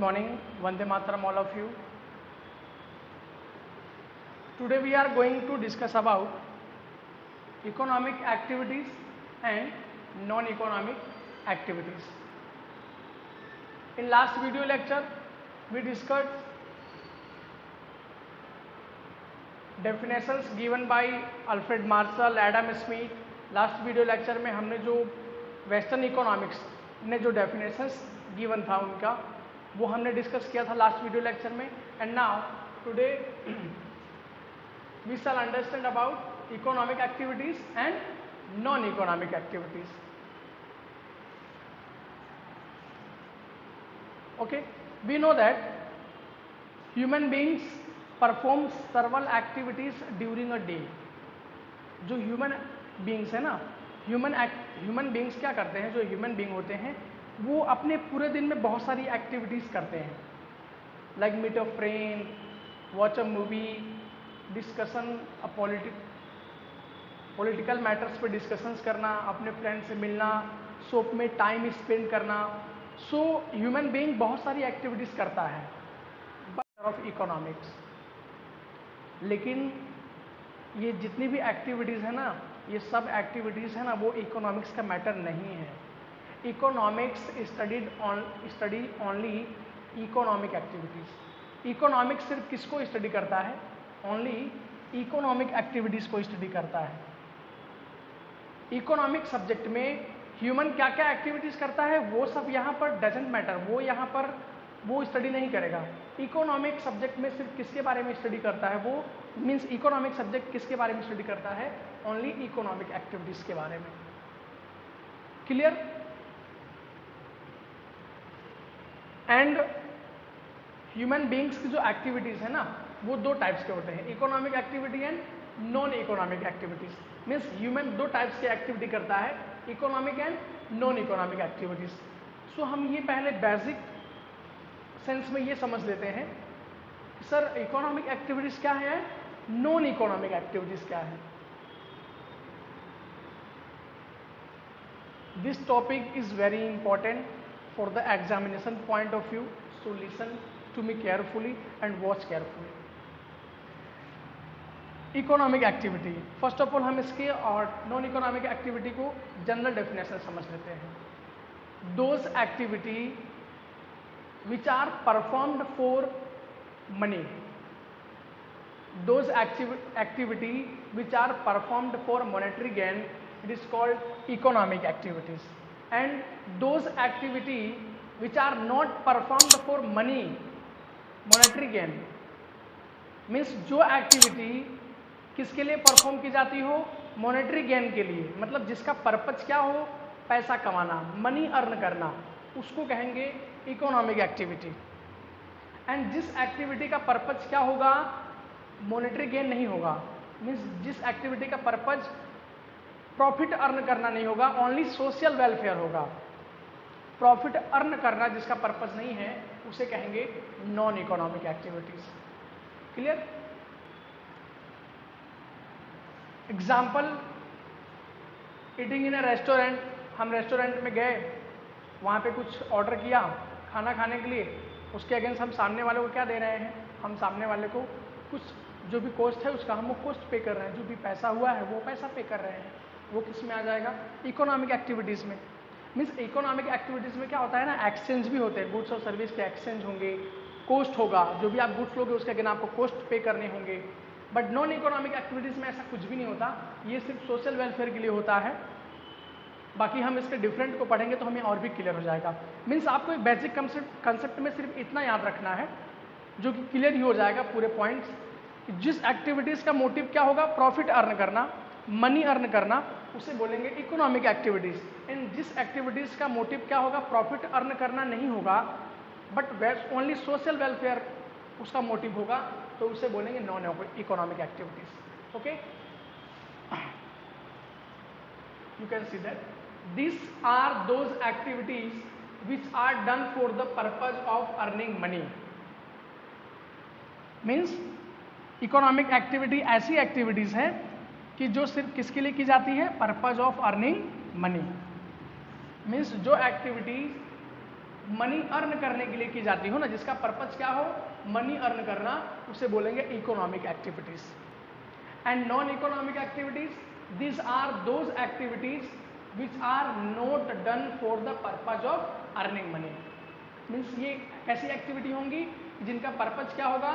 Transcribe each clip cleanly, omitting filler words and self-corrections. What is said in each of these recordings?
morning, Vande Mataram all of you. Today we are going to discuss about economic activities and non-economic activities. In last video lecture, we discussed definitions given by Alfred Marshall, Adam Smith. Last video lecture में हमने जो western economics ने जो definitions given था उनका वो हमने discuss किया था लास्ट वीडियो लेक्चर में. And now today we shall understand about economic activities and non economic activities. Okay, we know that human beings perform several activities during a day. जो human beings है ना, human beings क्या करते हैं, जो human being होते हैं वो अपने पूरे दिन में बहुत सारी एक्टिविटीज़ करते हैं. Like meet a friend, watch a movie, discussion political matters पे डिस्कशंस करना, अपने फ्रेंड से मिलना, शॉप में टाइम स्पेंड करना. सो ह्यूमन बीइंग बहुत सारी एक्टिविटीज़ करता है ऑफ इकोनॉमिक्स. लेकिन ये जितनी भी एक्टिविटीज़ है ना, ये सब एक्टिविटीज़ है ना, वो इकोनॉमिक्स का मैटर नहीं है. Economics study only economic activities. Economics सिर्फ किसको स्टडी करता है? ओनली इकोनॉमिक एक्टिविटीज़ को स्टडी करता है. इकोनॉमिक सब्जेक्ट में ह्यूमन क्या क्या एक्टिविटीज़ करता है वो सब यहाँ पर डजेंट मैटर, वो यहाँ पर वो स्टडी नहीं करेगा. इकोनॉमिक सब्जेक्ट में सिर्फ किसके बारे में स्टडी करता है? वो मीन्स इकोनॉमिक सब्जेक्ट किसके बारे में स्टडी करता है? ओनली इकोनॉमिक एक्टिविटीज के बारे में. क्लियर? एंड ह्यूमन बीइंग्स की जो एक्टिविटीज है ना, वो दो टाइप्स के होते हैं, economic activity and non economic activities. Means human दो टाइप्स की एक्टिविटी करता है, economic and non economic activities. So हम ये पहले बेसिक सेंस में ये समझ लेते हैं कि सर इकोनॉमिक एक्टिविटीज क्या है, नॉन इकोनॉमिक एक्टिविटीज क्या है. This topic is very important for the examination point of view, so listen to me carefully and watch carefully. Economic activity, first of all हम इसके और नॉन इकोनॉमिक एक्टिविटी को general definition समझ लेते हैं. Those activity which are performed for money. Those activity which are performed for monetary gain, it is called economic activities. And those activity which are not performed for money, monetary gain, means जो activity किसके लिए perform की जाती हो? Monetary gain के लिए. मतलब जिसका पर्पज क्या हो? पैसा कमाना, मनी अर्न करना, उसको कहेंगे इकोनॉमिक एक्टिविटी. एंड जिस एक्टिविटी का पर्पज क्या होगा? मॉनेटरी गेन नहीं होगा. मीन्स जिस एक्टिविटी का पर्पज प्रॉफिट अर्न करना नहीं होगा, ओनली सोशल वेलफेयर होगा. प्रॉफिट अर्न करना जिसका पर्पज नहीं है उसे कहेंगे non economic activities. Clear? Example, eating इन ए रेस्टोरेंट. हम रेस्टोरेंट में गए, वहाँ पे कुछ ऑर्डर किया खाना खाने के लिए, उसके अगेंस्ट हम सामने वाले को क्या दे रहे हैं? हम सामने वाले को कुछ जो भी कॉस्ट है उसका हम वो कॉस्ट पे कर रहे हैं, जो भी पैसा हुआ है वो पैसा पे कर रहे हैं. वो किस में आ जाएगा? इकोनॉमिक एक्टिविटीज़ में. मीन्स इकोनॉमिक एक्टिविटीज़ में क्या होता है ना, एक्सचेंज भी होते हैं, गुड्स और सर्विस के एक्सचेंज होंगे, कॉस्ट होगा, जो भी आप गुड्स लोगे उसके अगेंस्ट आपको कॉस्ट पे करने होंगे. बट नॉन इकोनॉमिक एक्टिविटीज़ में ऐसा कुछ भी नहीं होता, ये सिर्फ सोशल वेलफेयर के लिए होता है. बाकी हम इसके डिफरेंट को पढ़ेंगे तो हमें और भी क्लियर हो जाएगा. मीन्स आपको एक बेसिक कंसेप्ट में सिर्फ इतना याद रखना है जो कि क्लियर ही हो जाएगा पूरे पॉइंट्स, कि जिस एक्टिविटीज़ का मोटिव क्या होगा? प्रॉफिट अर्न करना, मनी अर्न करना, उसे बोलेंगे इकोनॉमिक एक्टिविटीज़. एंड जिस एक्टिविटीज़ का मोटिव क्या होगा? प्रॉफिट अर्न करना नहीं होगा, बट ओनली सोशल वेलफेयर उसका मोटिव होगा, तो उसे बोलेंगे non economic activities. Okay, you can see that these are those activities which are done for the purpose of earning money. means economic activity ऐसी activities है कि जो सिर्फ किसके लिए की जाती है? Purpose of earning money. Means जो एक्टिविटी मनी अर्न करने के लिए की जाती हो ना, जिसका पर्पज क्या हो, मनी अर्न करना, उसे बोलेंगे economic activities. And non economic activities, this are those activities which are not done for the purpose of earning money. Means ये कैसी एक्टिविटी होंगी जिनका पर्पज क्या होगा,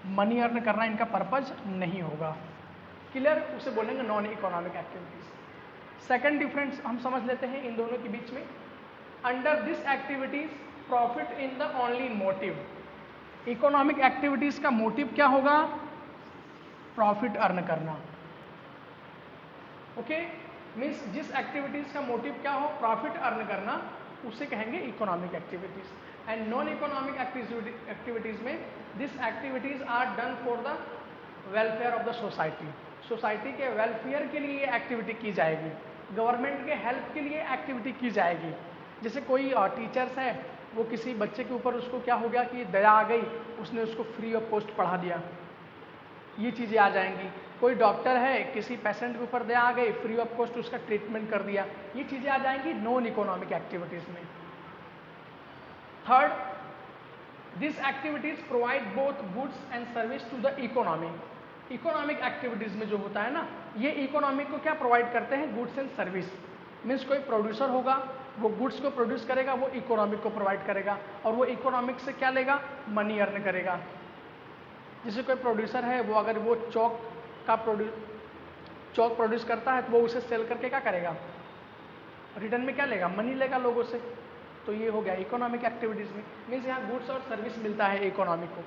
मनी अर्न करना इनका पर्पज नहीं होगा। क्लियर, उसे बोलेंगे non economic activities. Second difference हम समझ लेते हैं इन दोनों के बीच में। Under this activities profit in the only motive. Economic activities का मोटिव क्या होगा, प्रॉफिट अर्न करना। ओके, मीन्स जिस एक्टिविटीज का मोटिव क्या हो, प्रॉफिट अर्न करना, उसे कहेंगे economic activities. And non economic activities में this activities are done for the welfare of the society. Society के वेलफेयर के लिए एक्टिविटी की जाएगी, गवर्नमेंट के हेल्प के लिए एक्टिविटी की जाएगी। जैसे कोई टीचर्स है, वो किसी बच्चे के ऊपर उसको क्या हो गया कि दया आ गई, उसने उसको फ्री ऑफ कॉस्ट पढ़ा दिया, ये चीज़ें आ जाएंगी। कोई डॉक्टर है, किसी पेशेंट के ऊपर दया आ गई, फ्री ऑफ कॉस्ट उसका ट्रीटमेंट कर दिया, ये चीज़ें आ जाएंगी नॉन इकोनॉमिक एक्टिविटीज़ में। Third, this activities provide both goods and service to the economy. Economic activities में जो होता है ना, ये इकोनॉमिक को क्या प्रोवाइड करते हैं, गुड्स एंड सर्विस। मीन्स कोई प्रोड्यूसर होगा, वो गुड्स को प्रोड्यूस करेगा, वो इकोनॉमिक को प्रोवाइड करेगा, और वो इकोनॉमिक से क्या लेगा, मनी अर्न करेगा। जैसे कोई प्रोड्यूसर है, वो अगर वो चौक प्रोड्यूस करता है, तो वो उसे सेल करके क्या करेगा, रिटर्न में क्या लेगा, मनी लेगा लोगों से। तो ये हो गया इकोनॉमिक एक्टिविटीज में। मीन्स यहाँ गुड्स और सर्विस मिलता है इकोनॉमिक को।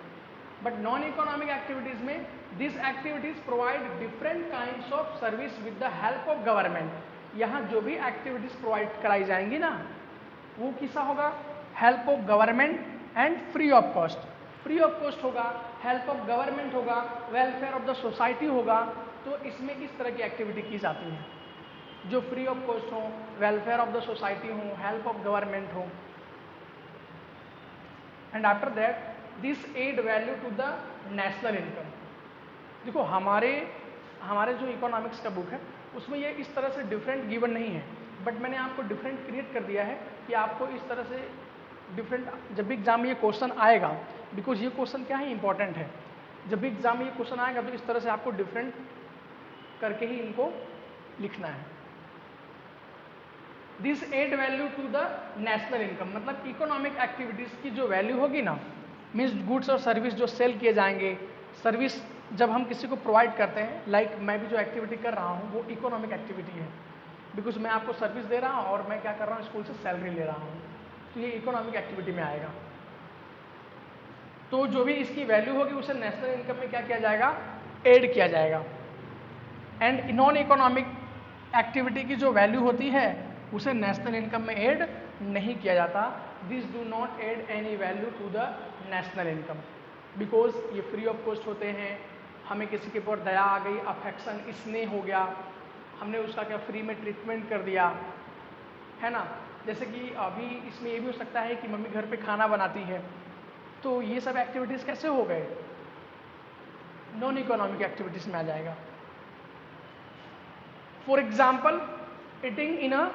बट नॉन इकोनॉमिक एक्टिविटीज में this activities provide different kinds of service with the help of government. यहाँ जो भी एक्टिविटीज प्रोवाइड कराई जाएंगी ना, वो किसा होगा, help of government and free of cost. Free of cost होगा, हेल्प ऑफ गवर्नमेंट होगा, वेलफेयर ऑफ द सोसाइटी होगा। तो इसमें इस तरह की एक्टिविटी की जाती है, जो फ्री ऑफ कॉस्ट हो, वेलफेयर ऑफ द सोसाइटी हो, हेल्प ऑफ गवर्नमेंट हो। And after that this add value to the national income. देखो हमारे जो इकोनॉमिक्स का बुक है, उसमें ये इस तरह से डिफरेंट गिवन नहीं है, बट मैंने आपको डिफरेंट क्रिएट कर दिया है कि आपको इस तरह से डिफरेंट, जब भी एग्जाम में ये क्वेश्चन आएगा, बिकॉज ये क्वेश्चन क्या है, इंपॉर्टेंट है, जब भी एग्जाम में ये क्वेश्चन आएगा तो इस तरह से आपको डिफरेंट करके ही इनको लिखना है। This add value to the national income, मतलब इकोनॉमिक एक्टिविटीज की जो वैल्यू होगी ना, मीन्स गुड्स और सर्विस जो सेल किए जाएंगे, सर्विस जब हम किसी को प्रोवाइड करते हैं, लाइक मैं भी जो एक्टिविटी कर रहा हूँ वो इकोनॉमिक एक्टिविटी है, बिकॉज मैं आपको सर्विस दे रहा हूँ और मैं क्या कर रहा हूँ, स्कूल से सैलरी ले रहा हूँ, तो ये इकोनॉमिक एक्टिविटी में आएगा। तो जो भी इसकी वैल्यू होगी उसे नेशनल इनकम में क्या किया जाएगा, ऐड किया जाएगा। एंड नॉन इकोनॉमिक एक्टिविटी की जो वैल्यू होती है उसे नेशनल इनकम में ऐड नहीं किया जाता। This do not add any value to the national income, because ये फ्री ऑफ कॉस्ट होते हैं। हमें किसी के ऊपर दया आ गई, अफेक्शन, स्नेह हो गया, हमने उसका क्या फ्री में ट्रीटमेंट कर दिया, है ना। जैसे कि अभी इसमें ये भी हो सकता है कि मम्मी घर पे खाना बनाती है, तो ये सब एक्टिविटीज़ कैसे हो गए, नॉन इकोनॉमिक एक्टिविटीज़ में आ जाएगा। For example, eating in a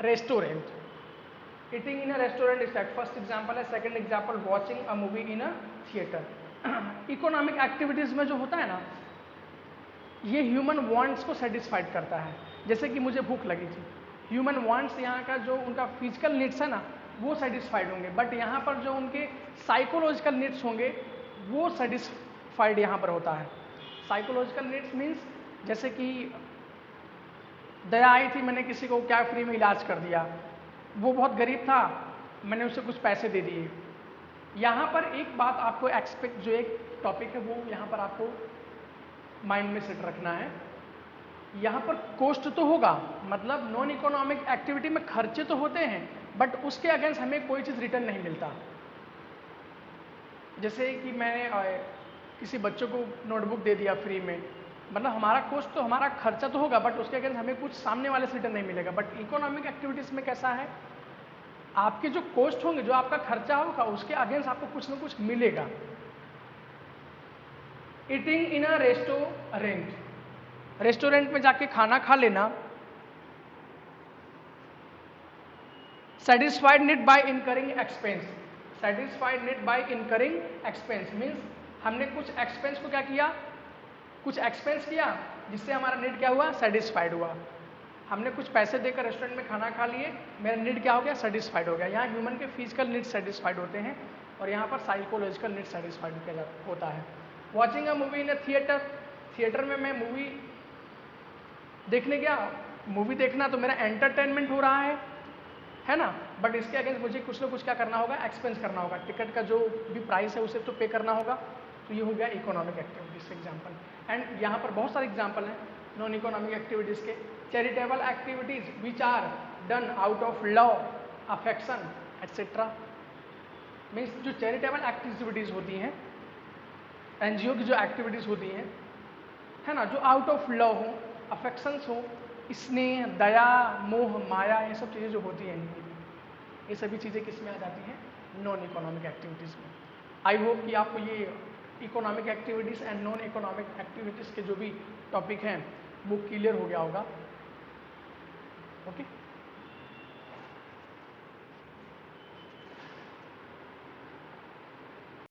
restaurant. Eating in a restaurant is that first example है। Second example, watching a movie in a theatre. Economic activities में जो होता है ना, ये ह्यूमन वांट्स को सेटिस्फाइड करता है। जैसे कि मुझे भूख लगी थी, ह्यूमन वांट्स, यहाँ का जो उनका फिजिकल नीड्स है ना, वो सेटिस्फाइड होंगे, बट यहाँ पर जो उनके साइकोलॉजिकल नीड्स होंगे वो सेटिस्फाइड यहाँ पर होता है। साइकोलॉजिकल नीड्स मीन्स जैसे कि दया आई थी, मैंने किसी को क्या फ्री में इलाज कर दिया, वो बहुत गरीब था, मैंने उसे कुछ पैसे दे दिए। यहाँ पर एक बात आपको एक्सपेक्ट, जो एक टॉपिक है वो यहाँ पर आपको माइंड में सेट रखना है। यहाँ पर कॉस्ट तो होगा, मतलब नॉन इकोनॉमिक एक्टिविटी में खर्चे तो होते हैं, बट उसके अगेंस्ट हमें कोई चीज़ रिटर्न नहीं मिलता। जैसे कि मैंने किसी बच्चों को नोटबुक दे दिया फ्री में, मतलब हमारा कॉस्ट तो, हमारा खर्चा तो होगा, बट उसके अगेंस्ट हमें कुछ सामने वाले से रिटर्न नहीं मिलेगा। बट इकोनॉमिक एक्टिविटीज़ में कैसा है, आपके जो कॉस्ट होंगे, जो आपका खर्चा होगा, उसके अगेंस्ट आपको कुछ ना कुछ मिलेगा। Eating in a restaurant, restaurant में जाके खाना खा लेना, satisfied need bye incurring expense. Satisfied need bye incurring expense means हमने कुछ एक्सपेंस को क्या किया, कुछ एक्सपेंस किया जिससे हमारा नीड क्या हुआ, सेटिस्फाइड हुआ। हमने कुछ पैसे देकर रेस्टोरेंट में खाना खा लिए, मेरा नीड क्या हो गया, सेटिस्फाइड हो गया। यहाँ ह्यूमन के फिजिकल नीड सेटिस्फाइड होते हैं और यहाँ पर साइकोलॉजिकल नीड सेटिस्फाइड होता है। Watching a movie in a theatre, theatre में मैं मूवी देखने गया, मूवी देखना तो मेरा एंटरटेनमेंट हो रहा है ना, बट इसके अगेंस्ट मुझे कुछ ना कुछ क्या करना होगा, एक्सपेंस करना होगा, टिकट का जो भी प्राइस है उसे तो पे करना होगा। तो ये हो गया इकोनॉमिक एक्टिविटीज एग्जाम्पल। एंड यहाँ पर बहुत सारे एग्जाम्पल हैं नॉन इकोनॉमिक एक्टिविटीज के। Charitable activities which are done out of love, affection etcetera. Means जो चैरिटेबल एक्टिविटीज होती हैं, एनजीओ की जो एक्टिविटीज होती हैं, है ना, जो आउट ऑफ लव हो, अफेक्शंस हो, स्नेह, दया, मोह, माया, ये सब चीज़ें जो होती हैं, ये सभी चीज़ें किस में आ जाती हैं, नॉन इकोनॉमिक एक्टिविटीज़ में। आई होप कि आपको ये economic activities and non economic activities के जो भी टॉपिक हैं वो क्लियर हो गया होगा। ओके।